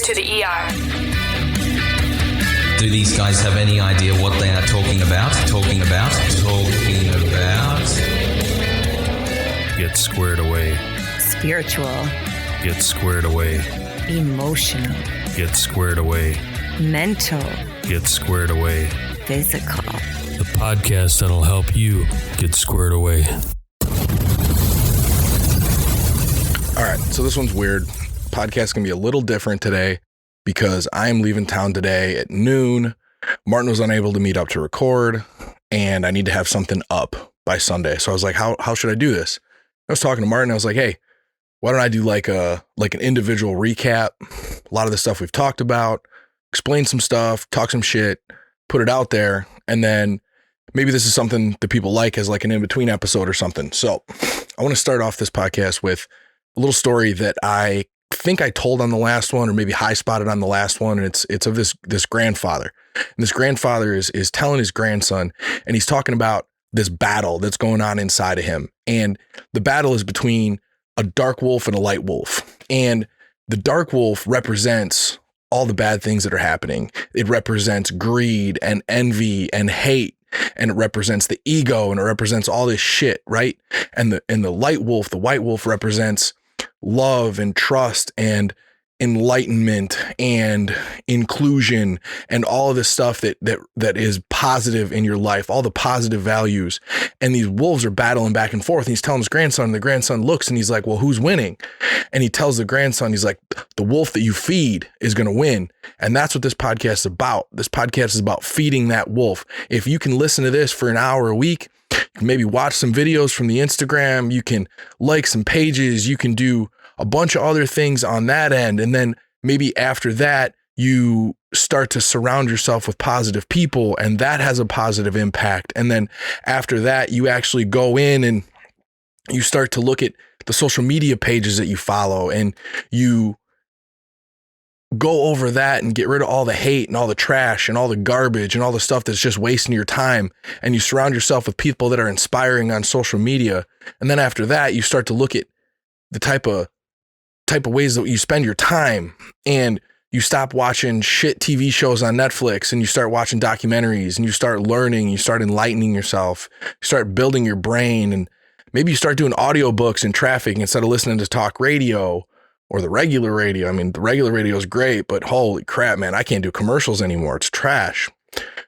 to the ER. Do these guys have any idea what they are talking about? Get squared away. Spiritual. Get squared away. Emotional. Get squared away. Mental. Get squared away. Physical. The podcast that'll help you get squared away. All right, so this one's weird. Podcast can be a little different today because I'm leaving town today at noon. Martin was unable to meet up to record, and I need to have something up by Sunday. So I was like, how should I do this? I was talking to Martin. I was like, hey, why don't I do like an individual recap? A lot of the stuff we've talked about, explain some stuff, talk some shit, put it out there, and then maybe this is something that people like as like an in-between episode or something. So I want to start off this podcast with a little story that I think I told on the last one, or maybe high spotted on the last one. And it's of this grandfather. And this grandfather is telling his grandson, and he's talking about this battle that's going on inside of him. And the battle is between a dark wolf and a light wolf. And the dark wolf represents all the bad things that are happening. It represents greed and envy and hate. And it represents the ego, and it represents all this shit, right? And the light wolf, the white wolf, represents love and trust and enlightenment and inclusion and all of this stuff that is positive in your life, all the positive values. And these wolves are battling back and forth. And he's telling his grandson, and the grandson looks and he's like, well, who's winning? And he tells the grandson, he's like, the wolf that you feed is going to win. And that's what this podcast is about. This podcast is about feeding that wolf. If you can listen to this for an hour a week, you can maybe watch some videos from the Instagram, you can like some pages, you can do a bunch of other things on that end. And then maybe after that, you start to surround yourself with positive people, and that has a positive impact. And then after that, you actually go in and you start to look at the social media pages that you follow, and you go over that and get rid of all the hate and all the trash and all the garbage and all the stuff that's just wasting your time. And you surround yourself with people that are inspiring on social media. And then after that, you start to look at the type of ways that you spend your time, and you stop watching shit TV shows on Netflix, and you start watching documentaries, and you start learning, you start enlightening yourself, you start building your brain, and maybe you start doing audiobooks in traffic instead of listening to talk radio or the regular radio. I mean, the regular radio is great, but holy crap, man, I can't do commercials anymore. It's trash.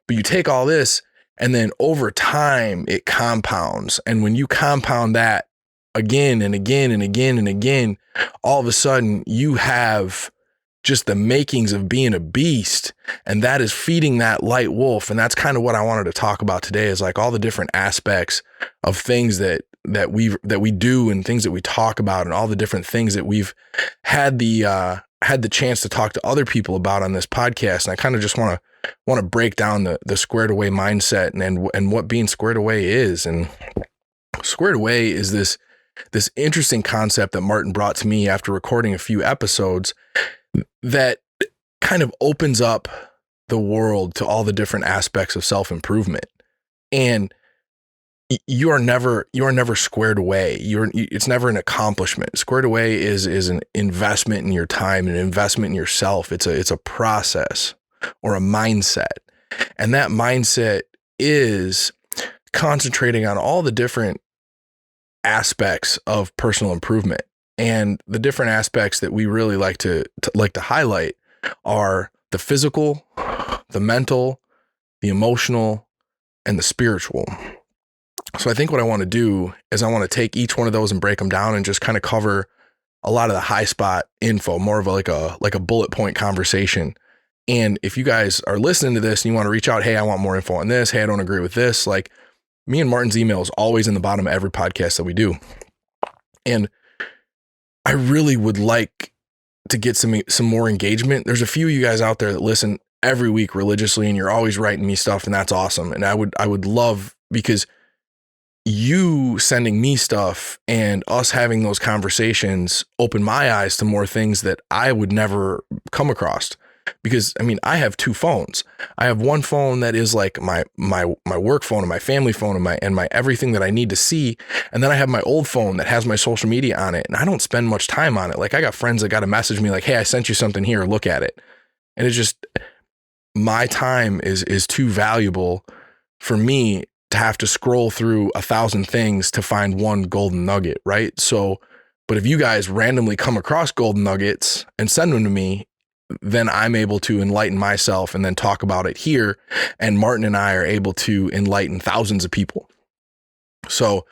But you take all this, and then over time it compounds. And when you compound that again and again and again and again, all of a sudden you have just the makings of being a beast, and that is feeding that light wolf. And that's kind of what I wanted to talk about today, is like all the different aspects of things that we do and things that we talk about, and all the different things that we've had the chance to talk to other people about on this podcast. And I kind of just want to break down the squared away mindset and what being squared away is. And squared away is this interesting concept that Martin brought to me after recording a few episodes that kind of opens up the world to all the different aspects of self-improvement. And you are never squared away. It's never an accomplishment. Squared away is an investment in your time, an investment in yourself. It's a process or a mindset. And that mindset is concentrating on all the different aspects of personal improvement. And the different aspects that we really like to highlight are the physical, the mental, the emotional, and the spiritual. So I think what I want to do is I want to take each one of those and break them down and just kind of cover a lot of the high spot info, more of like a bullet point conversation. And if you guys are listening to this and you want to reach out, hey, I want more info on this. Hey, I don't agree with this. Like, me and Martin's email is always in the bottom of every podcast that we do. And I really would like to get some more engagement. There's a few of you guys out there that listen every week religiously, and you're always writing me stuff, and that's awesome. And I would love, because you sending me stuff and us having those conversations open my eyes to more things that I would never come across. because I mean, I have two phones. I have one phone that is like my work phone and my family phone and my everything that I need to see. And then I have my old phone that has my social media on it. And I don't spend much time on it. Like I got friends that got to message me like, hey, I sent you something here, look at it. And it's just, my time is too valuable for me to have to scroll through 1,000 things to find one golden nugget, right? So, but if you guys randomly come across golden nuggets and send them to me, then I'm able to enlighten myself and then talk about it here. And Martin and I are able to enlighten thousands of people. So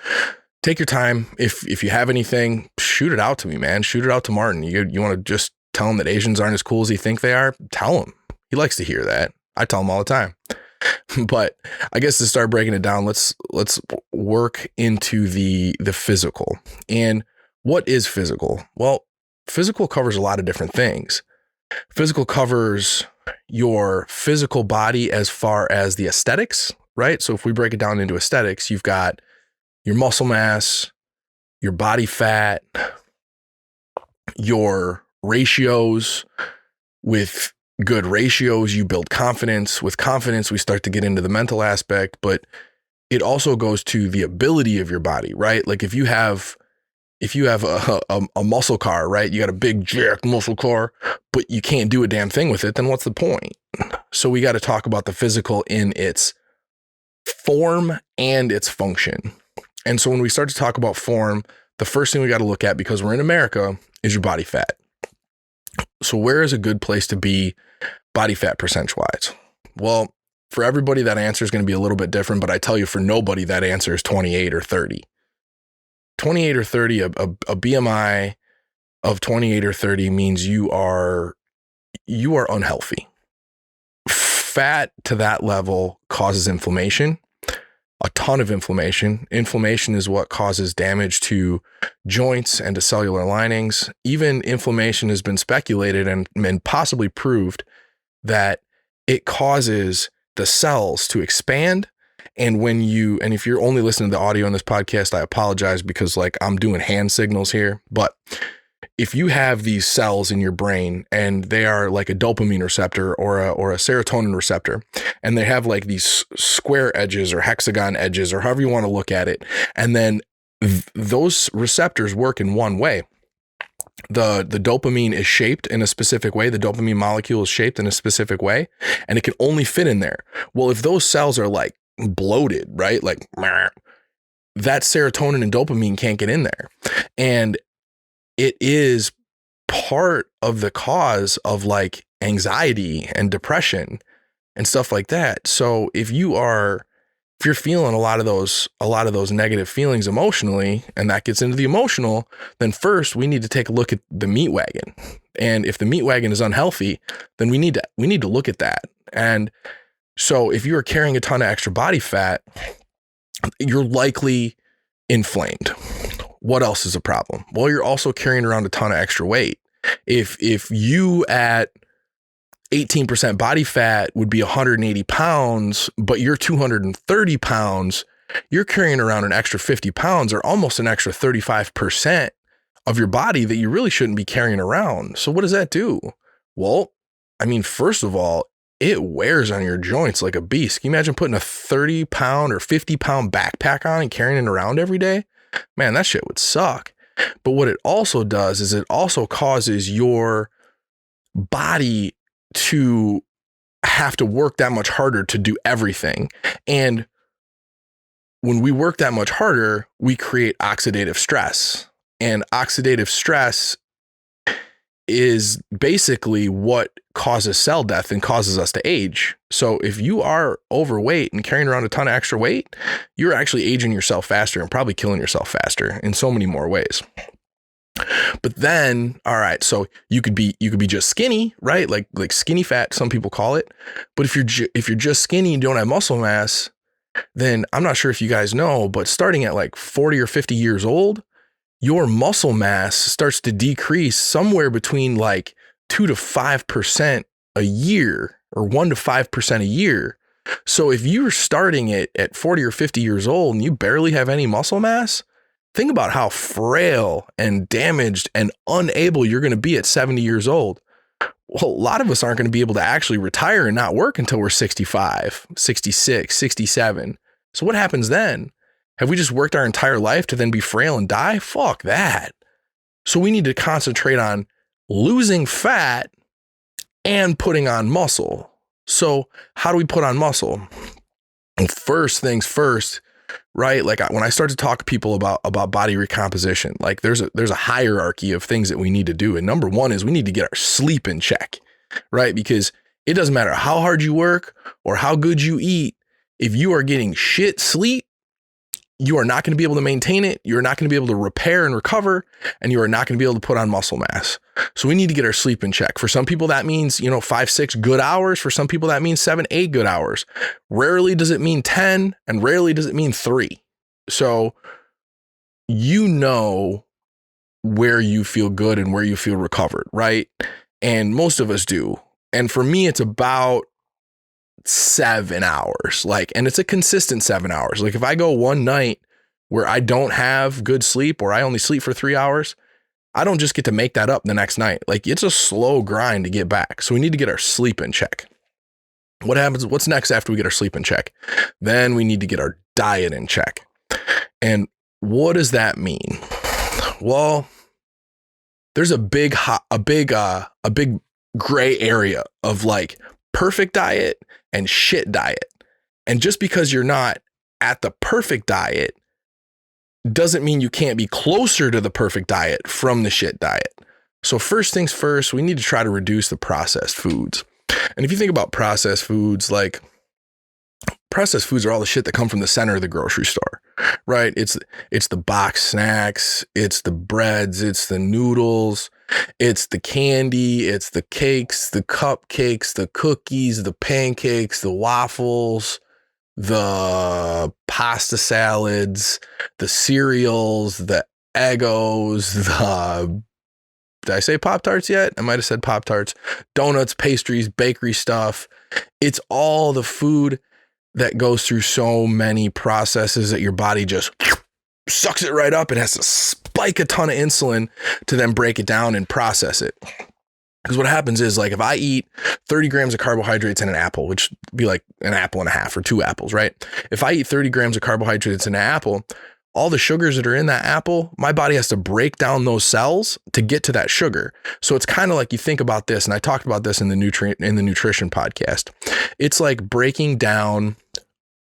take your time. If you have anything, shoot it out to me, man. Shoot it out to Martin. You want to just tell him that Asians aren't as cool as he think they are? Tell him. He likes to hear that. I tell him all the time. But I guess to start breaking it down, let's work into the physical. And what is physical? Well, physical covers a lot of different things. Physical covers your physical body as far as the aesthetics, right? So if we break it down into aesthetics, you've got your muscle mass, your body fat, your ratios. With good ratios, you build confidence. With confidence, we start to get into the mental aspect, but it also goes to the ability of your body, right? Like if you have a muscle car, right? You got a big jacked muscle car, but you can't do a damn thing with it, then what's the point? So we got to talk about the physical in its form and its function. And so when we start to talk about form, the first thing we got to look at, because we're in America, is your body fat. So where is a good place to be body fat percentage wise? Well, for everybody, that answer is going to be a little bit different, but I tell you, for nobody, that answer is 28 or 30. 28 or 30, a BMI of 28 or 30 means you are unhealthy. Fat to that level causes inflammation, a ton of inflammation. Inflammation is what causes damage to joints and to cellular linings. Even inflammation has been speculated and possibly proved that it causes the cells to expand. And if you're only listening to the audio on this podcast, I apologize because like I'm doing hand signals here. But if you have these cells in your brain and they are like a dopamine receptor or a serotonin receptor, and they have like these square edges or hexagon edges or however you want to look at it, and then those receptors work in one way. The dopamine is shaped in a specific way. The dopamine molecule is shaped in a specific way, and it can only fit in there. Well, if those cells are like bloated, right? Like that serotonin and dopamine can't get in there. And it is part of the cause of like anxiety and depression and stuff like that. So if you're feeling a lot of those negative feelings emotionally, and that gets into the emotional, then first we need to take a look at the meat wagon. And if the meat wagon is unhealthy, then we need to look at that. And so if you are carrying a ton of extra body fat, you're likely inflamed. What else is a problem? Well, you're also carrying around a ton of extra weight. If you at 18% body fat would be 180 pounds, but you're 230 pounds, you're carrying around an extra 50 pounds or almost an extra 35% of your body that you really shouldn't be carrying around. So what does that do? Well, I mean, first of all, it wears on your joints like a beast. Can you imagine putting a 30 pound or 50 pound backpack on and carrying it around every day? Man, that shit would suck. But what it also does is it also causes your body to have to work that much harder to do everything. And when we work that much harder, we create oxidative stress. And oxidative stress is basically what causes cell death and causes us to age. So if you are overweight and carrying around a ton of extra weight, you're actually aging yourself faster and probably killing yourself faster in so many more ways. But then, all right, so you could be just skinny, right? Like skinny fat, some people call it. But if you're just skinny and don't have muscle mass, then I'm not sure if you guys know, but starting at like 40 or 50 years old, your muscle mass starts to decrease somewhere between like 2 to 5% a year or 1 to 5% a year. So if you're starting at 40 or 50 years old and you barely have any muscle mass, think about how frail and damaged and unable you're going to be at 70 years old. Well, a lot of us aren't going to be able to actually retire and not work until we're 65, 66, 67. So what happens then? Have we just worked our entire life to then be frail and die? Fuck that. So we need to concentrate on losing fat and putting on muscle. So how do we put on muscle? And first things first, right? Like when I start to talk to people about body recomposition, like there's a hierarchy of things that we need to do. And number one is we need to get our sleep in check, right? Because it doesn't matter how hard you work or how good you eat. If you are getting shit sleep, you are not going to be able to maintain it. You're not going to be able to repair and recover, and you are not going to be able to put on muscle mass. So we need to get our sleep in check. For some people, that means, 5-6 good hours. For some people, that means 7-8 good hours. Rarely does it mean 10, and rarely does it mean 3. So where you feel good and where you feel recovered, right? And most of us do. And for me, it's about 7 hours, and it's a consistent 7 hours. Like if I go one night where I don't have good sleep or I only sleep for 3 hours, I don't just get to make that up the next night. Like it's a slow grind to get back. So we need to get our sleep in check. What's next after we get our sleep in check? Then we need to get our diet in check. And what does that mean? Well, there's a big gray area of like perfect diet and shit diet. And just because you're not at the perfect diet doesn't mean you can't be closer to the perfect diet from the shit diet. So first things first, we need to try to reduce the processed foods. And if you think about processed foods, like processed foods are all the shit that come from the center of the grocery store, right? It's the box snacks, it's the breads, it's the noodles, it's the candy, it's the cakes, the cupcakes, the cookies, the pancakes, the waffles, the pasta salads, the cereals, the Eggos, did I say Pop-Tarts yet? I might have said Pop-Tarts, donuts, pastries, bakery stuff. It's all the food that goes through so many processes that your body just sucks it right up and has to spike a ton of insulin to then break it down and process it. Because what happens is, like, if I eat 30 grams of carbohydrates in an apple, which would be like an apple and a half or 2 apples, right? If I eat 30 grams of carbohydrates in an apple, all the sugars that are in that apple, my body has to break down those cells to get to that sugar. So it's kind of like, you think about this, and I talked about this in the nutrition podcast. It's like breaking down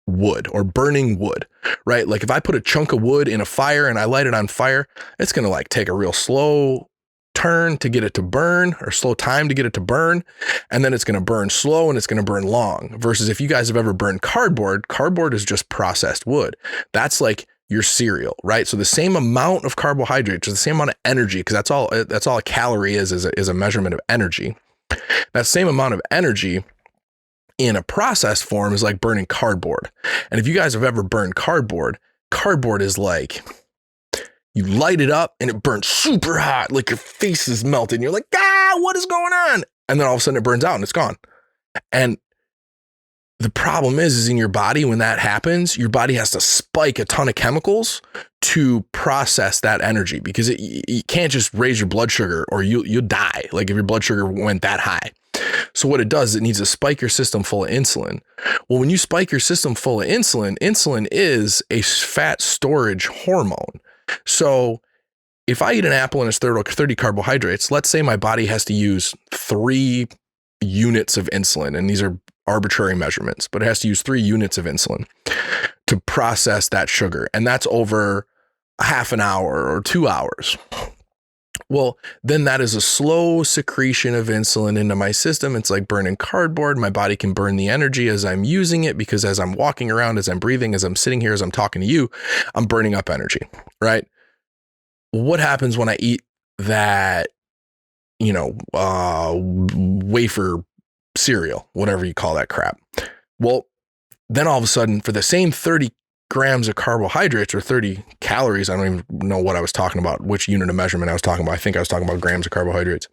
wood or burning wood, right? Like if I put a chunk of wood in a fire and I light it on fire, it's going to like take a real slow turn to get it to burn, or slow time to get it to burn. And then it's going to burn slow and it's going to burn long. Versus if you guys have ever burned cardboard is just processed wood. That's like your cereal, right? So the same amount of carbohydrates, or the same amount of energy, because that's all a calorie is a measurement of energy. That same amount of energy in a processed form is like burning cardboard. And if you guys have ever burned cardboard is like, you light it up and it burns super hot, like your face is melting. You're like, what is going on? And then all of a sudden it burns out and it's gone. And the problem is in your body, when that happens, your body has to spike a ton of chemicals to process that energy, because you can't just raise your blood sugar or you'll die. Like if your blood sugar went that high. So what it does, it needs to spike your system full of insulin. Well, when you spike your system full of insulin, insulin is a fat storage hormone. So if I eat an apple and it's 30 carbohydrates, let's say my body has to use 3 units of insulin, and these are arbitrary measurements, but it has to use 3 units of insulin to process that sugar. And that's over a half an hour or 2 hours. Well, then that is a slow secretion of insulin into my system. It's like burning cardboard. My body can burn the energy as I'm using it, because as I'm walking around, as I'm breathing, as I'm sitting here, as I'm talking to you, I'm burning up energy, right? What happens when I eat that, wafer cereal, whatever you call that crap? Well, then all of a sudden, for the same 30 grams of carbohydrates or 30 calories, I don't even know what I was talking about, which unit of measurement I was talking about. I think I was talking about grams of carbohydrates.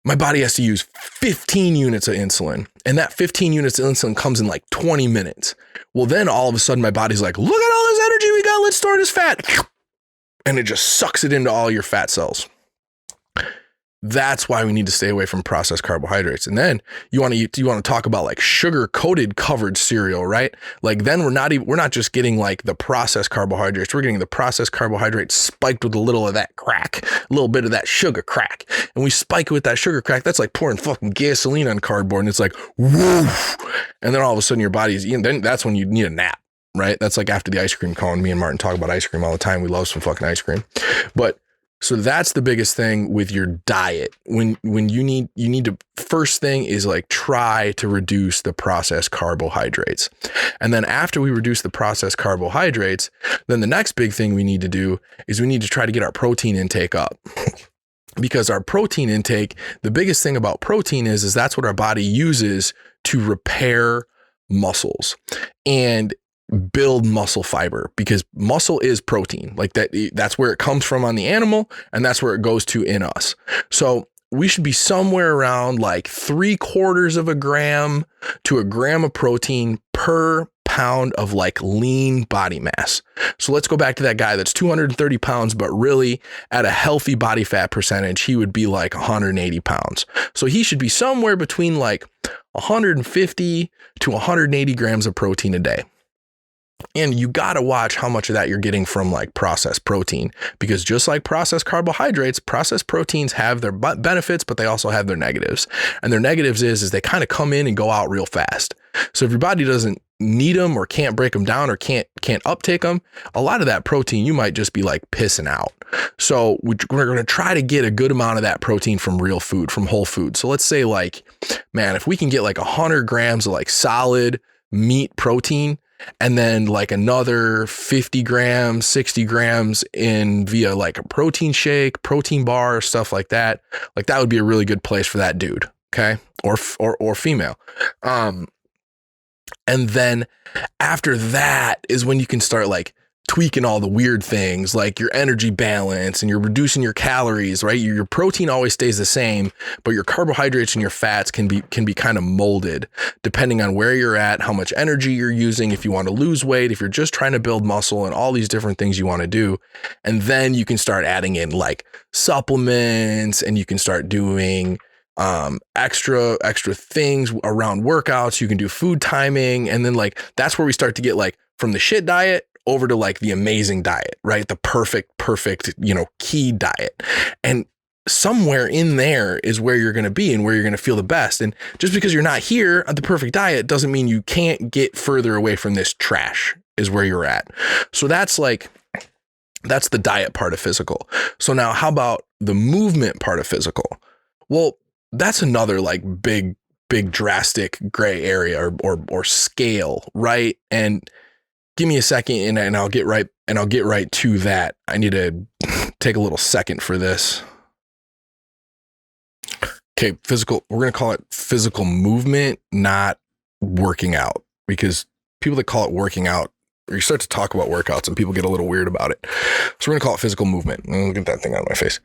My body has to use 15 units of insulin, and that 15 units of insulin comes in like 20 minutes. Well, then all of a sudden my body's like, look at all this energy we got, let's store it as fat. And it just sucks it into all your fat cells. that's why we need to stay away from processed carbohydrates. And then you want to talk about like sugar coated covered cereal, right? Like then we're not just getting like the processed carbohydrates. We're getting the processed carbohydrates spiked with a little of that crack, a little bit of that sugar crack. And we spike it with that sugar crack. That's like pouring fucking gasoline on cardboard. And it's like, woof. And then all of a sudden your body's, then that's when you need a nap, right? That's like after the ice cream cone. Me and Martin talk about ice cream all the time. We love some fucking ice cream. But so that's the biggest thing with your diet. When you need to, first thing is like try to reduce the processed carbohydrates. And then after we reduce the processed carbohydrates, then the next big thing we need to do is we need to try to get our protein intake up. Because our protein intake, the biggest thing about protein is that's what our body uses to repair muscles and build muscle fiber, because muscle is protein. Like that's where it comes from on the animal, and that's where it goes to in us. So we should be somewhere around like 3/4 grams to a gram of protein per pound of like lean body mass. So let's go back to that guy that's 230 pounds, but really at a healthy body fat percentage, he would be like 180 pounds. So he should be somewhere between like 150 to 180 grams of protein a day. And you got to watch how much of that you're getting from like processed protein, because just like processed carbohydrates, processed proteins have their benefits, but they also have their negatives. And their negatives is they kind of come in and go out real fast. So if your body doesn't need them or can't break them down or can't uptake them, a lot of that protein, you might just be like pissing out. So we're going to try to get a good amount of that protein from real food, from whole food. So let's say like, man, if we can get like 100 grams of like solid meat protein, and then like another 50 grams, 60 grams in via like a protein shake, protein bar, stuff like that would be a really good place for that dude. Okay. Or female. And then after that is when you can start like tweaking all the weird things like your energy balance, and you're reducing your calories, right? Your protein always stays the same, but your carbohydrates and your fats can be kind of molded depending on where you're at, how much energy you're using, if you want to lose weight, if you're just trying to build muscle, and all these different things you want to do. And then you can start adding in like supplements, and you can start doing extra things around workouts. You can do food timing. And then like, that's where we start to get like from the shit diet over to like the amazing diet, right? The perfect, key diet. And somewhere in there is where you're going to be and where you're going to feel the best. And just because you're not here at the perfect diet doesn't mean you can't get further away from this trash, is where you're at. So that's the diet part of physical. So now how about the movement part of physical? Well, that's another like big drastic gray area or scale, right? And give me a second and I'll get right to that. I need to take a little second for this. Okay, physical, we're going to call it physical movement, not working out, because people that call it working out, or you start to talk about workouts and people get a little weird about it. So we're going to call it physical movement. Look at that thing on my face.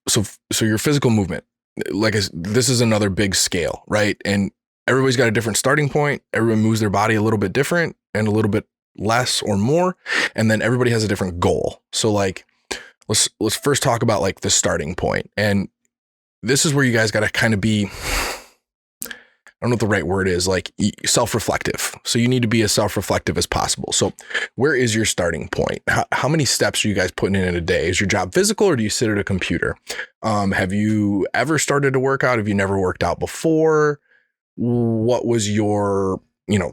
So your physical movement, this is another big scale, right? And everybody's got a different starting point. Everyone moves their body a little bit different and a little bit less or more. And then everybody has a different goal. So like, let's first talk about like the starting point. And this is where you guys got to kind of be, I don't know what the right word is, like self-reflective. So you need to be as self-reflective as possible. So where is your starting point? How many steps are you guys putting in a day? Is your job physical, or do you sit at a computer? Have you ever started to work out? Have you never worked out before? What was your,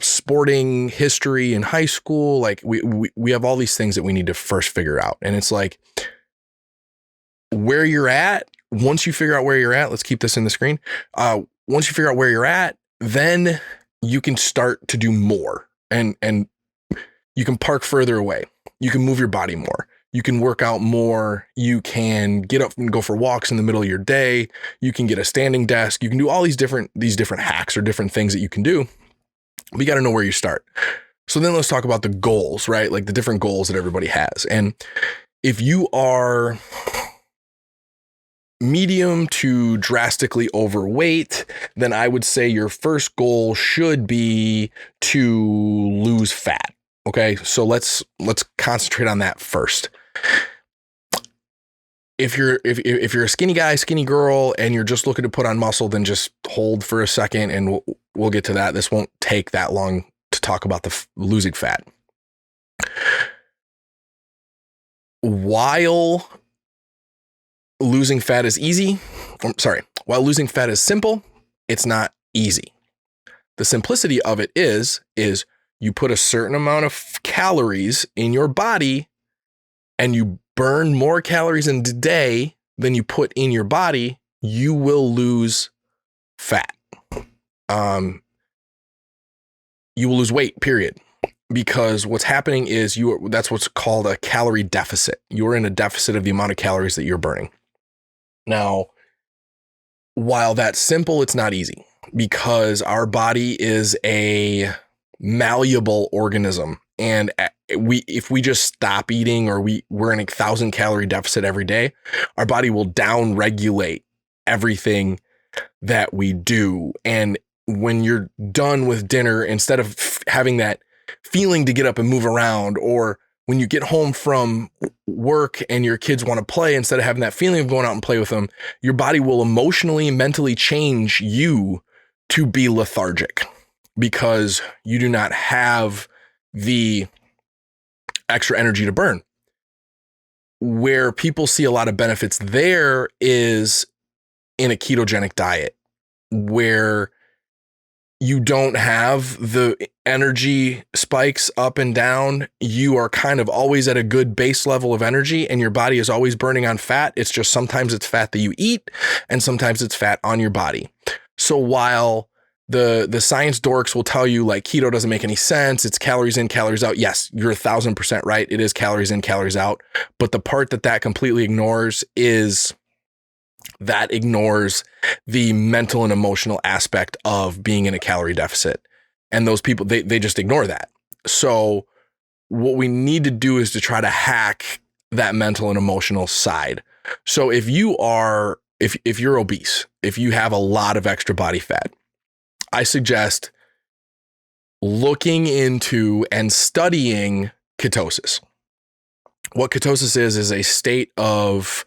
sporting history in high school? Like we have all these things that we need to first figure out. And it's like where you're at. Once you figure out where you're at, let's keep this in the screen. Once you figure out where you're at, then you can start to do more, and you can park further away. You can move your body more. You can work out more. You can get up and go for walks in the middle of your day. You can get a standing desk. You can do all these different hacks or different things that you can do. But you got to know where you start. So then let's talk about the goals, right? Like the different goals that everybody has. And if you are medium to drastically overweight, then I would say your first goal should be to lose fat. Okay. So let's concentrate on that first. if you're a skinny guy, skinny girl, and you're just looking to put on muscle, then just hold for a second, and we'll get to that. This won't take that long to talk about the losing fat. While losing fat is while losing fat is simple, it's not easy. The simplicity of it is you put a certain amount of calories in your body and you burn more calories in a day than you put in your body, you will lose fat. You will lose weight, period. Because what's happening is that's what's called a calorie deficit. You're in a deficit of the amount of calories that you're burning. Now, while that's simple, it's not easy because our body is a malleable organism. And if we just stop eating or we're in a 1,000 calorie deficit every day, our body will down regulate everything that we do. And when you're done with dinner, instead of having that feeling to get up and move around, or when you get home from work and your kids want to play, instead of having that feeling of going out and play with them, your body will emotionally and mentally change you to be lethargic because you do not have the extra energy to burn. Where people see a lot of benefits there is in a ketogenic diet, where you don't have the energy spikes up and down. You are kind of always at a good base level of energy and your body is always burning on fat. It's just sometimes it's fat that you eat and sometimes it's fat on your body. So while the science dorks will tell you like keto doesn't make any sense, it's calories in, calories out. Yes, you're 1,000% right. It is calories in, calories out. But the part that completely ignores is that ignores the mental and emotional aspect of being in a calorie deficit. And those people, they just ignore that. So what we need to do is to try to hack that mental and emotional side. So if you're obese, if you have a lot of extra body fat, I suggest looking into and studying ketosis. What ketosis is a state of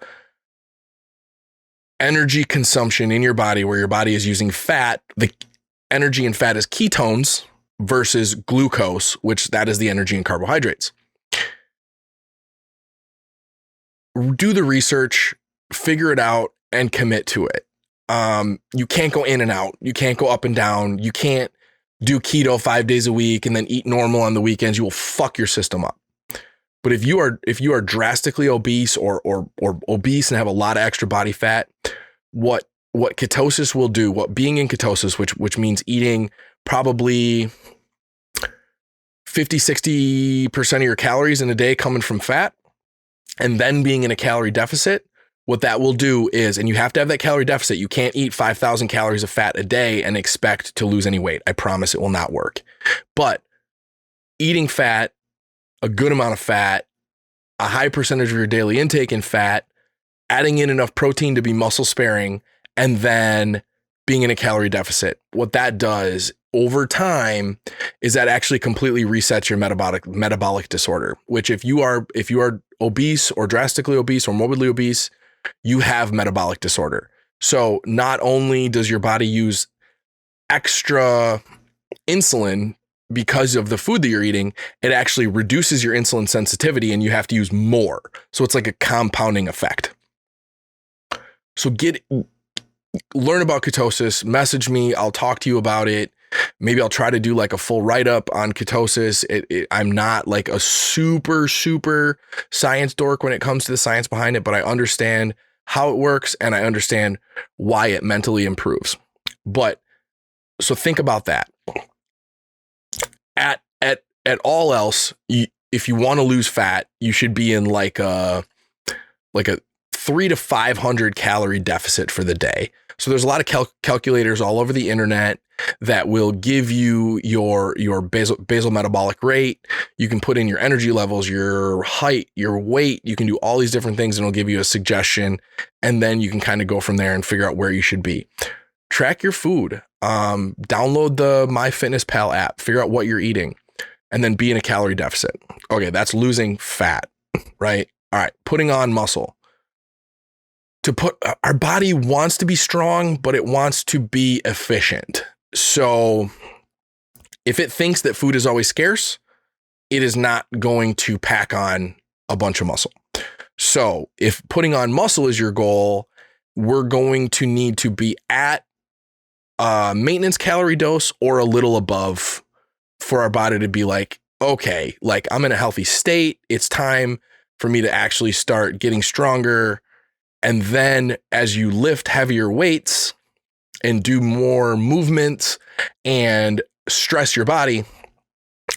energy consumption in your body where your body is using fat. The energy in fat is ketones versus glucose, which that is the energy in carbohydrates. Do the research, figure it out, and commit to it. You can't go in and out. You can't go up and down. You can't do keto 5 days a week and then eat normal on the weekends. You will fuck your system up. But if you are drastically obese or obese and have a lot of extra body fat, what ketosis will do, what being in ketosis, which means eating probably 50-60% of your calories in a day coming from fat, and then being in a calorie deficit, what that will do is, and you have to have that calorie deficit. You can't eat 5,000 calories of fat a day and expect to lose any weight. I promise it will not work. But eating fat, a good amount of fat, a high percentage of your daily intake in fat, adding in enough protein to be muscle sparing, and then being in a calorie deficit. What that does over time is that actually completely resets your metabolic disorder, which if you are obese or drastically obese or morbidly obese, you have metabolic disorder. So not only does your body use extra insulin because of the food that you're eating, it actually reduces your insulin sensitivity and you have to use more. So it's like a compounding effect. So learn about ketosis, message me. I'll talk to you about it. Maybe I'll try to do like a full write-up on ketosis. I'm not like a super science dork when it comes to the science behind it, but I understand how it works and I understand why it mentally improves. But so think about that. At all else, if you want to lose fat, you should be in like a 300 to 500 calorie deficit for the day. So there's a lot of calculators all over the internet that will give you your basal metabolic rate. You can put in your energy levels, your height, your weight. You can do all these different things and it'll give you a suggestion. And then you can kind of go from there and figure out where you should be. Track your food. Download the MyFitnessPal app. Figure out what you're eating and then be in a calorie deficit. Okay, that's losing fat, right? All right, putting on muscle. our body wants to be strong, but it wants to be efficient. So if it thinks that food is always scarce, it is not going to pack on a bunch of muscle. So if putting on muscle is your goal, we're going to need to be at maintenance calorie dose or a little above for our body to be like, okay, like I'm in a healthy state. It's time for me to actually start getting stronger. And then as you lift heavier weights and do more movements and stress your body,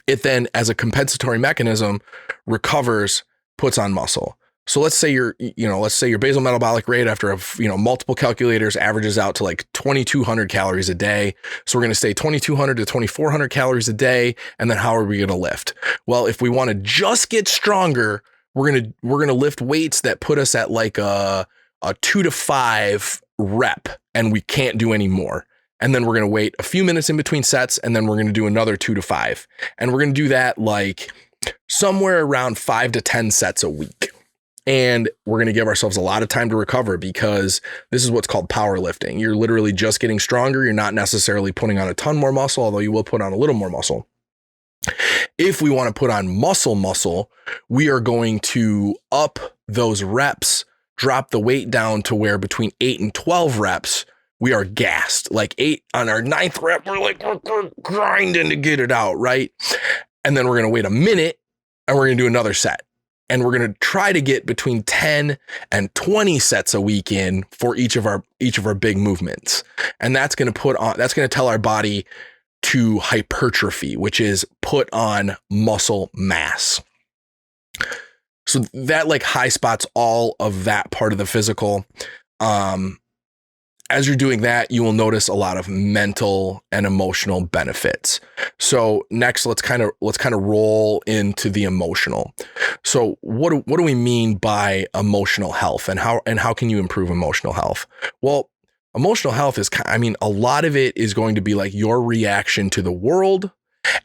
it then, as a compensatory mechanism, recovers, puts on muscle. So let's say your basal metabolic rate after multiple calculators averages out to like 2,200 calories a day. So we're going to say 2,200 to 2,400 calories a day. And then how are we going to lift? Well, if we want to just get stronger, we're going to lift weights that put us at like a 2 to 5 rep, and we can't do any more. And then we're going to wait a few minutes in between sets, and then we're going to do another 2 to 5. And we're going to do that like somewhere around 5 to 10 sets a week. And we're going to give ourselves a lot of time to recover, because this is what's called powerlifting. You're literally just getting stronger. You're not necessarily putting on a ton more muscle, although you will put on a little more muscle. If we want to put on muscle, we are going to up those reps, drop the weight down to where between 8 and 12 reps, we are gassed. Like 8 on our 9th rep, we're grinding to get it out, right? And then we're going to wait a minute and we're going to do another set. And we're going to try to get between 10 and 20 sets a week in for each of our big movements. And that's going to tell our body to hypertrophy, which is put on muscle mass. So that like high spots all of that part of the physical. As you're doing that, you will notice a lot of mental and emotional benefits. So next, let's kind of roll into the emotional. So what do we mean by emotional health, and how can you improve emotional health? Well, emotional health is, a lot of it is going to be like your reaction to the world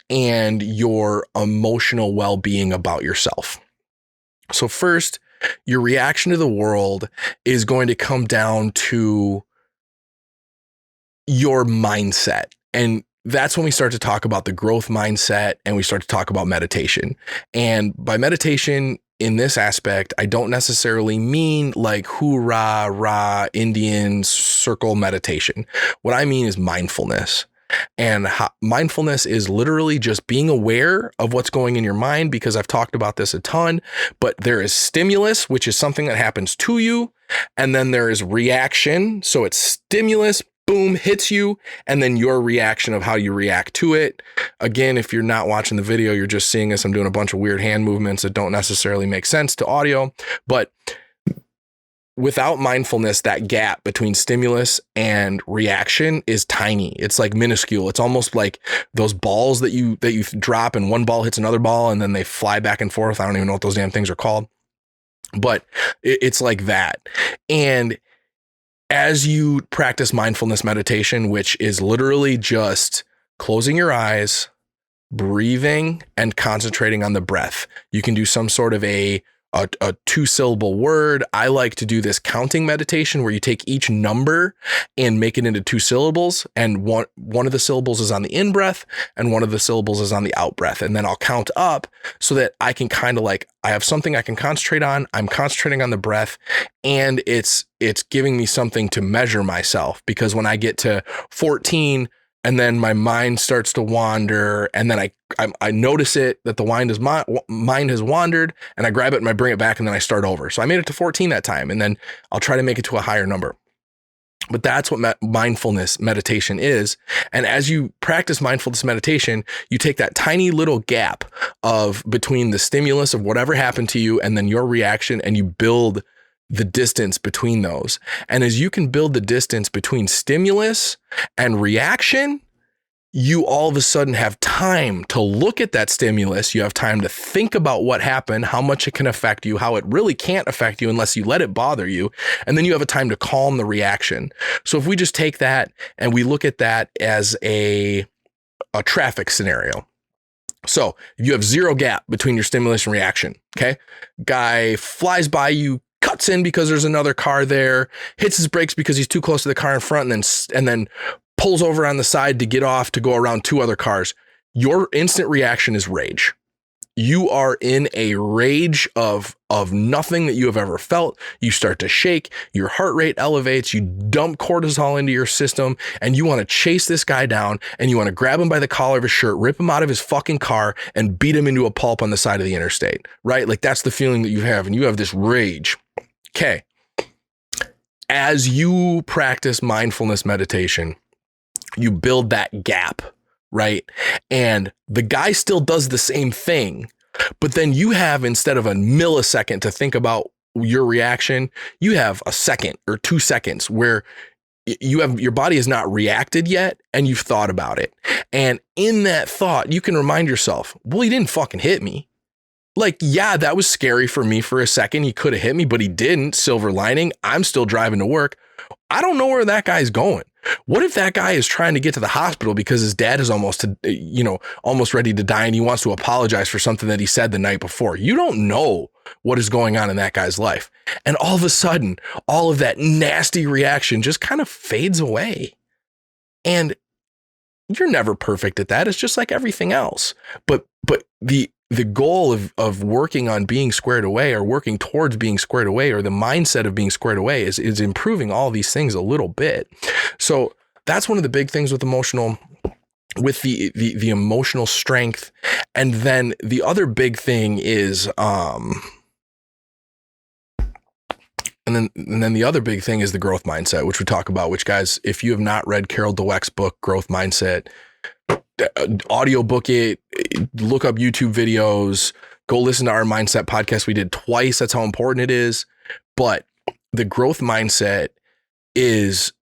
and your emotional well-being about yourself. So first, your reaction to the world is going to come down to your mindset. And that's when we start to talk about the growth mindset, and we start to talk about meditation. And by meditation in this aspect, I don't necessarily mean like hoorah, rah, Indian circle meditation. What I mean is mindfulness. And mindfulness is literally just being aware of what's going in your mind, because I've talked about this a ton, but there is stimulus, which is something that happens to you. And then there is reaction. So it's stimulus, boom, hits you, and then your reaction of how you react to it. Again, if you're not watching the video, you're just seeing us. I'm doing a bunch of weird hand movements that don't necessarily make sense to audio, but without mindfulness, that gap between stimulus and reaction is tiny. It's like minuscule. It's almost like those balls that you drop, and one ball hits another ball and then they fly back and forth. I don't even know what those damn things are called, but it's like that. And as you practice mindfulness meditation, which is literally just closing your eyes, breathing, and concentrating on the breath, you can do some sort of a 2-syllable word. I like to do this counting meditation where you take each number and make it into 2 syllables. And one of the syllables is on the in breath and one of the syllables is on the out breath. And then I'll count up so that I can kind of like, I have something I can concentrate on. I'm concentrating on the breath, and it's giving me something to measure myself, because when I get to 14, and then my mind starts to wander, and then I notice it that the mind has wandered, and I grab it and I bring it back, and then I start over. So I made it to 14 that time, and then I'll try to make it to a higher number. But that's what mindfulness meditation is. And as you practice mindfulness meditation, you take that tiny little gap of between the stimulus of whatever happened to you and then your reaction, and you build the distance between those. And as you can build the distance between stimulus and reaction, you all of a sudden have time to look at that stimulus. You have time to think about what happened, how much it can affect you, how it really can't affect you unless you let it bother you. And then you have a time to calm the reaction. So if we just take that and we look at that as a traffic scenario. So if you have zero gap between your stimulus and reaction, okay? Guy flies by you, cuts in because there's another car there, hits his brakes because he's too close to the car in front, and then pulls over on the side to get off to go around two other cars, your instant reaction is rage. You are in a rage of nothing that you have ever felt. You start to shake, your heart rate elevates, you dump cortisol into your system, and you want to chase this guy down, and you want to grab him by the collar of his shirt, rip him out of his fucking car, and beat him into a pulp on the side of the interstate, right? Like that's the feeling that you have, and you have this rage. Okay. As you practice mindfulness meditation, you build that gap, right? And the guy still does the same thing, but then you have, instead of a millisecond to think about your reaction, you have a second or 2 seconds where your body has not reacted yet and you've thought about it. And in that thought, you can remind yourself, well, he didn't fucking hit me. Like, yeah, that was scary for me for a second. He could have hit me, but he didn't. Silver lining, I'm still driving to work. I don't know where that guy's going. What if that guy is trying to get to the hospital because his dad is almost ready to die and he wants to apologize for something that he said the night before? You don't know what is going on in that guy's life. And all of a sudden, all of that nasty reaction just kind of fades away. And you're never perfect at that. It's just like everything else. But the goal of working on being squared away, or working towards being squared away, or the mindset of being squared away is improving all these things a little bit. So that's one of the big things with the emotional strength. And then the other big thing is, and then the other big thing is the growth mindset, which we talk about, which, guys, if you have not read Carol Dweck's book, Growth Mindset, audiobook it, look up YouTube videos, go listen to our mindset podcast we did twice. That's how important it is. But the growth mindset is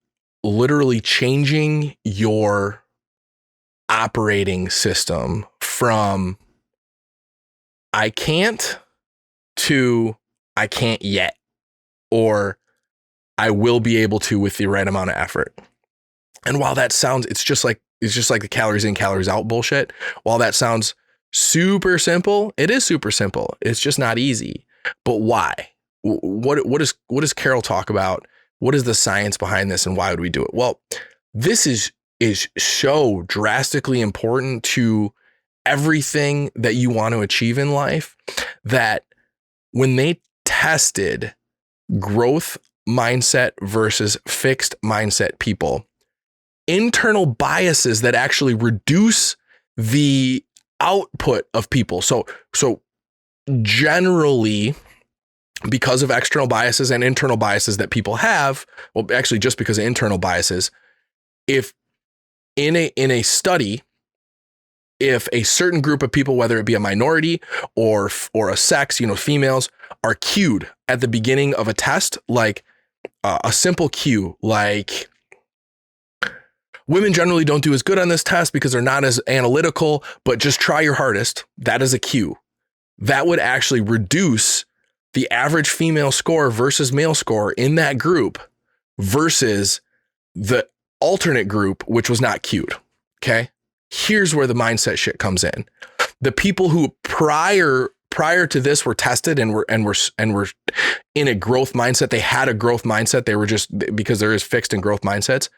literally changing your operating system from I can't to I can't yet, or I will be able to with the right amount of effort. And while that sounds, it's just like the calories in, calories out bullshit. While that sounds super simple, it is super simple. It's just not easy. But why? What does Carol talk about? What is the science behind this, and why would we do it? Well, this is so drastically important to everything that you want to achieve in life, that when they tested growth mindset versus fixed mindset people, internal biases that actually reduce the output of people. So generally, because of external biases and internal biases that people have, well, actually just because of internal biases, if in a study, if a certain group of people, whether it be a minority or a sex, females, are cued at the beginning of a test, like a simple cue, like women generally don't do as good on this test because they're not as analytical, but just try your hardest. That is a cue. That would actually reduce the average female score versus male score in that group versus the alternate group, which was not cued. Okay. Here's where the mindset shit comes in. The people who prior to this were tested and were in a growth mindset. They had a growth mindset. They were just, because there is fixed and growth mindsets,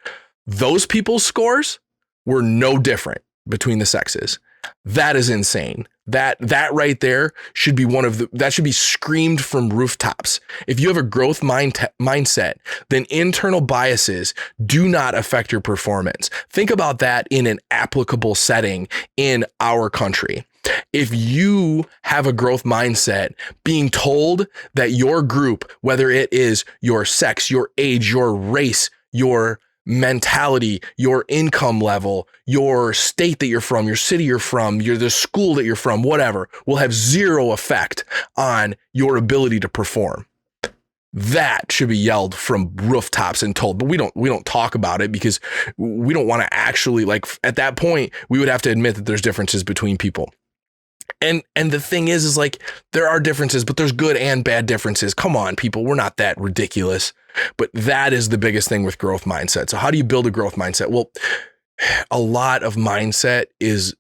those people's scores were no different between the sexes. That is insane. That right there should be that should be screamed from rooftops. If you have a growth mindset, then internal biases do not affect your performance. Think about that in an applicable setting in our country. If you have a growth mindset, being told that your group, whether it is your sex, your age, your race, your mentality, your income level, your state that you're from, your city you're from, the school that you're from, whatever, will have zero effect on your ability to perform. That should be yelled from rooftops and told, but we don't talk about it because we don't want to actually, like, at that point, we would have to admit that there's differences between people. And the thing is like, there are differences, but there's good and bad differences. Come on, people, we're not that ridiculous. But that is the biggest thing with growth mindset. So how do you build a growth mindset? Well, a lot of mindset is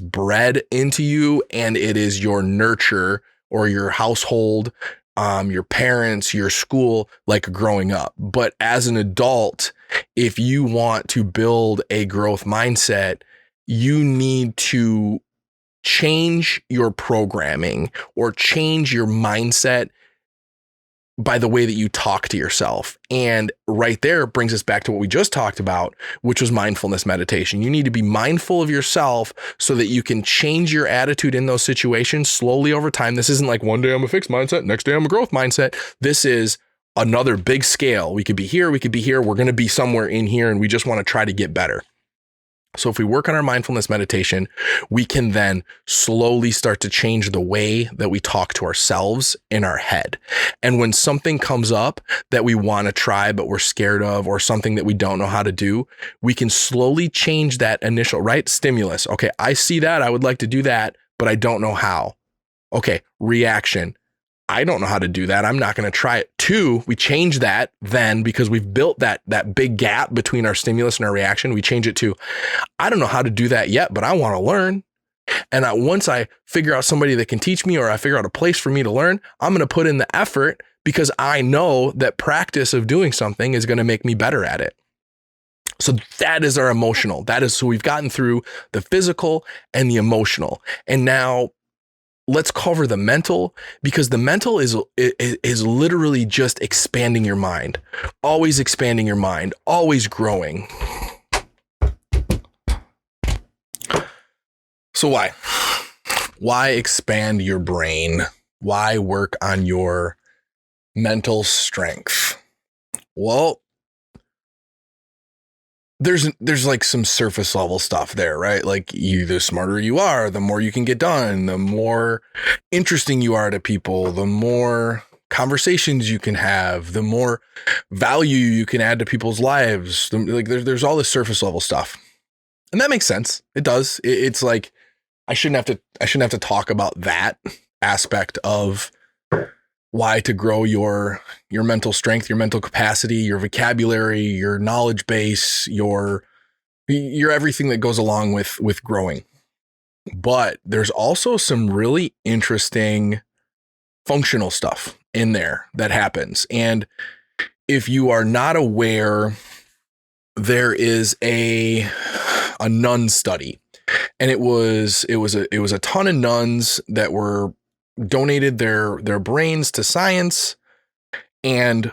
bred into you, and it is your nurture or your household your parents, your school, like growing up. But as an adult, if you want to build a growth mindset, you need to change your programming or change your mindset by the way that you talk to yourself. And right there brings us back to what we just talked about, which was mindfulness meditation. You need to be mindful of yourself so that you can change your attitude in those situations slowly over time. This isn't like one day I'm a fixed mindset, next day I'm a growth mindset. This is another big scale. We could be here, we could be here. We're going to be somewhere in here, and we just want to try to get better. So if we work on our mindfulness meditation, we can then slowly start to change the way that we talk to ourselves in our head. And when something comes up that we want to try, but we're scared of, or something that we don't know how to do, we can slowly change that initial, right? Stimulus. Okay, I see that. I would like to do that, but I don't know how. Okay, reaction. I don't know how to do that. I'm not going to try it. 2, we change that then because we've built that big gap between our stimulus and our reaction. We change it to, I don't know how to do that yet, but I want to learn. And once I figure out somebody that can teach me, or I figure out a place for me to learn, I'm going to put in the effort because I know that practice of doing something is going to make me better at it. So that is our emotional. So we've gotten through the physical and the emotional. And now let's cover the mental, because the mental is literally just expanding your mind, always expanding your mind, always growing. So why expand your brain? Why work on your mental strength? Well, there's like some surface level stuff there, right? Like the smarter you are, the more you can get done, the more interesting you are to people, the more conversations you can have, the more value you can add to people's lives. Like there's all this surface level stuff. And that makes sense. It does. It's like, I shouldn't have to talk about that aspect of why to grow your mental strength, your mental capacity, your vocabulary, your knowledge base, your everything that goes along with growing. But there's also some really interesting functional stuff in there that happens. And if you are not aware, there is a nun study, and it was a ton of nuns that were donated their brains to science. And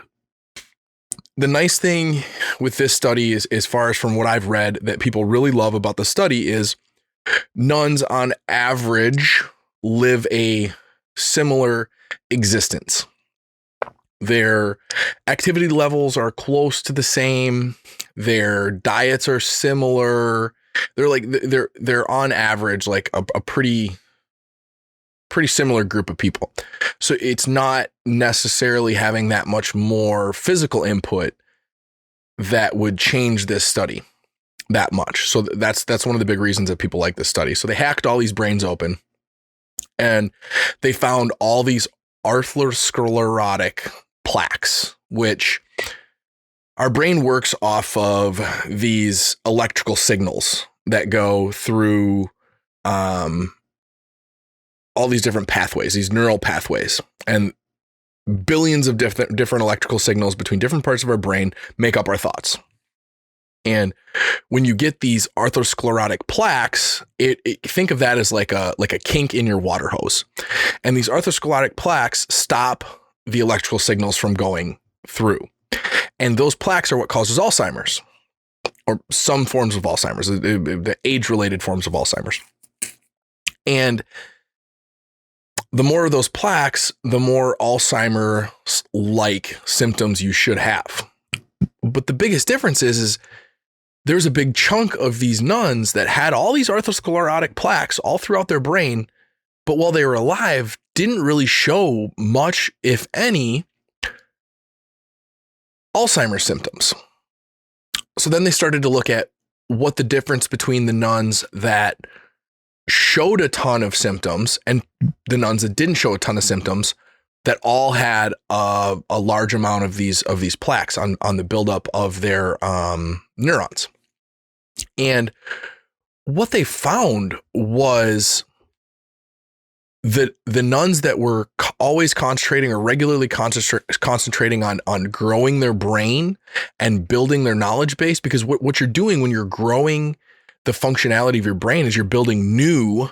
the nice thing with this study is, as far as from what I've read, that people really love about the study is nuns on average live a similar existence. Their activity levels are close to the same. Their diets are similar. They're on average like a pretty similar group of people. So it's not necessarily having that much more physical input that would change this study that much. So that's one of the big reasons that people like this study. So they hacked all these brains open, and they found all these atherosclerotic plaques, which our brain works off of these electrical signals that go through all these different pathways, these neural pathways, and billions of different electrical signals between different parts of our brain make up our thoughts. And when you get these atherosclerotic plaques, think of that as like a kink in your water hose. And these atherosclerotic plaques stop the electrical signals from going through. And those plaques are what causes Alzheimer's, or some forms of Alzheimer's, the age-related forms of Alzheimer's. And the more of those plaques, the more Alzheimer-like symptoms you should have. But the biggest difference is there's a big chunk of these nuns that had all these atherosclerotic plaques all throughout their brain, but while they were alive, didn't really show much, if any, Alzheimer's symptoms. So then they started to look at what the difference between the nuns that showed a ton of symptoms and the nuns that didn't show a ton of symptoms, that all had a large amount of these plaques on the buildup of their neurons. And what they found was the nuns that were always concentrating or regularly concentrating on growing their brain and building their knowledge base, because what you're doing when you're growing the functionality of your brain is you're building new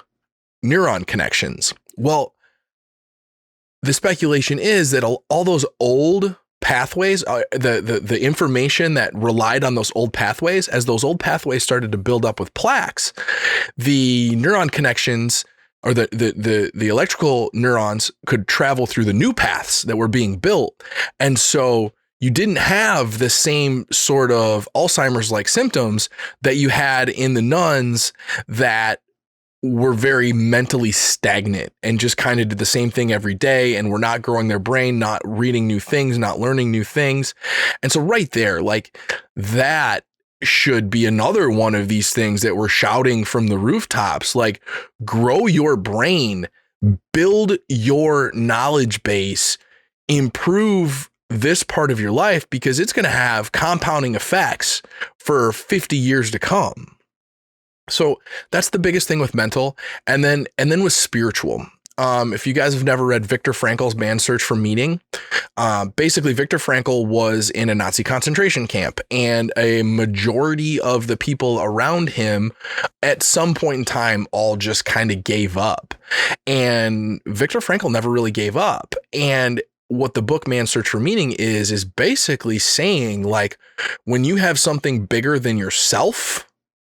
neuron connections. Well, the speculation is that all those old pathways, the information that relied on those old pathways, as those old pathways started to build up with plaques, the neuron connections or the electrical neurons could travel through the new paths that were being built. And so you didn't have the same sort of Alzheimer's-like symptoms that you had in the nuns that were very mentally stagnant and just kind of did the same thing every day and were not growing their brain, not reading new things, not learning new things. And so right there, like, that should be another one of these things that we're shouting from the rooftops, like, grow your brain, build your knowledge base, improve this part of your life, because it's going to have compounding effects for 50 years to come. So that's the biggest thing with mental. And then with spiritual. If you guys have never read Viktor Frankl's Man's Search for Meaning, basically Viktor Frankl was in a Nazi concentration camp, and a majority of the people around him at some point in time all just kind of gave up. And Viktor Frankl never really gave up. And what the book Man's Search for Meaning is basically saying, like, when you have something bigger than yourself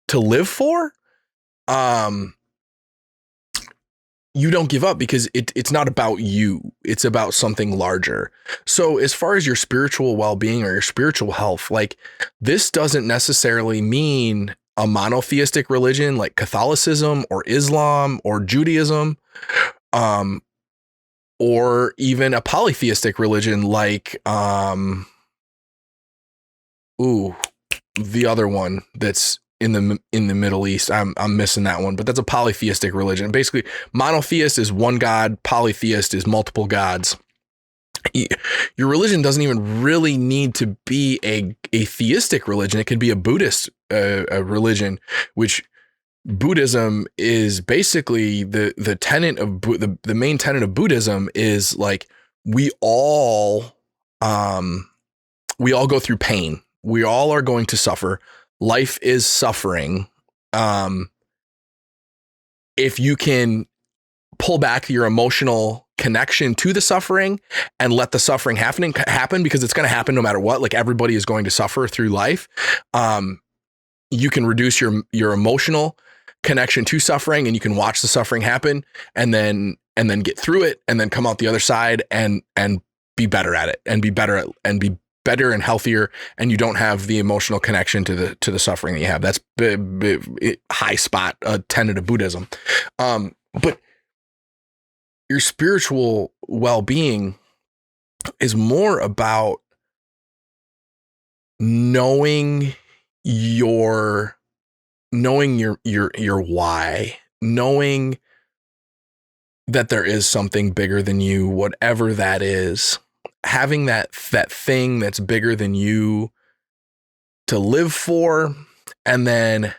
to live for, you don't give up, because it's not about you. It's about something larger. So as far as your spiritual well-being or your spiritual health, like, this doesn't necessarily mean a monotheistic religion like Catholicism or Islam or Judaism, or even a polytheistic religion like, the other one that's in the Middle East. I'm missing that one, but that's a polytheistic religion. Basically, monotheist is one God, polytheist is multiple gods. Your religion doesn't even really need to be a theistic religion. It could be a Buddhist a religion, which Buddhism is basically the tenet of the main tenet of Buddhism is, like, we all go through pain. We all are going to suffer. Life is suffering. If you can pull back your emotional connection to the suffering and let the suffering happen, because it's going to happen no matter what. Like, everybody is going to suffer through life. You can reduce your emotional connection to suffering, and you can watch the suffering happen, and then get through it, and then come out the other side and be better at it, and be better and healthier, and you don't have the emotional connection to the suffering that you have. That's high spot tenet of Buddhism. But your spiritual well-being is more about knowing your why, knowing that there is something bigger than you, whatever that is. Having that thing that's bigger than you to live for, and then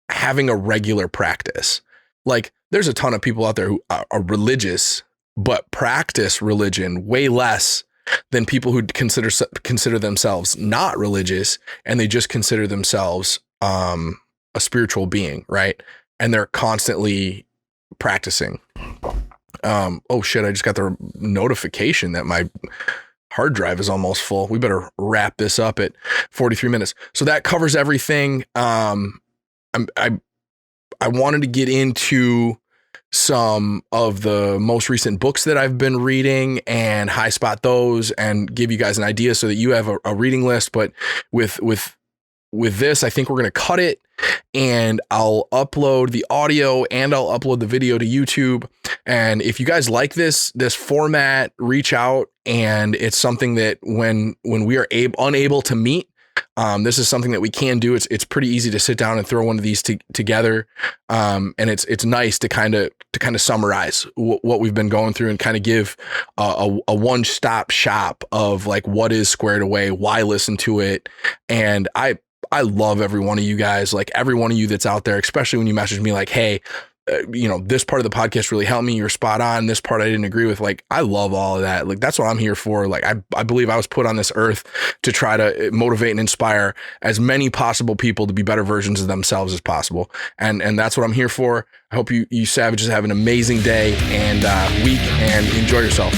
having a regular practice. Like, there's a ton of people out there who are religious, but practice religion way less than people who consider themselves not religious, and they just consider themselves a spiritual being, right? And they're constantly practicing. Oh shit, I just got the notification that my hard drive is almost full. We better wrap this up at 43 minutes. So that covers everything. I wanted to get into some of the most recent books that I've been reading and high spot those and give you guys an idea so that you have a reading list. But with this, I think we're going to cut it, and I'll upload the audio and I'll upload the video to YouTube. And if you guys like this format, reach out. And it's something that when we are unable to meet, this is something that we can do. It's pretty easy to sit down and throw one of these together. And it's nice to kind of summarize what we've been going through and kind of give a one-stop shop of, like, what is Squared Away, why listen to it. And I love every one of you guys, like every one of you that's out there, especially when you message me like, hey, this part of the podcast really helped me. You're spot on. This part I didn't agree with. Like, I love all of that. Like, that's what I'm here for. Like, I believe I was put on this earth to try to motivate and inspire as many possible people to be better versions of themselves as possible. And that's what I'm here for. I hope you savages have an amazing day and week, and enjoy yourself.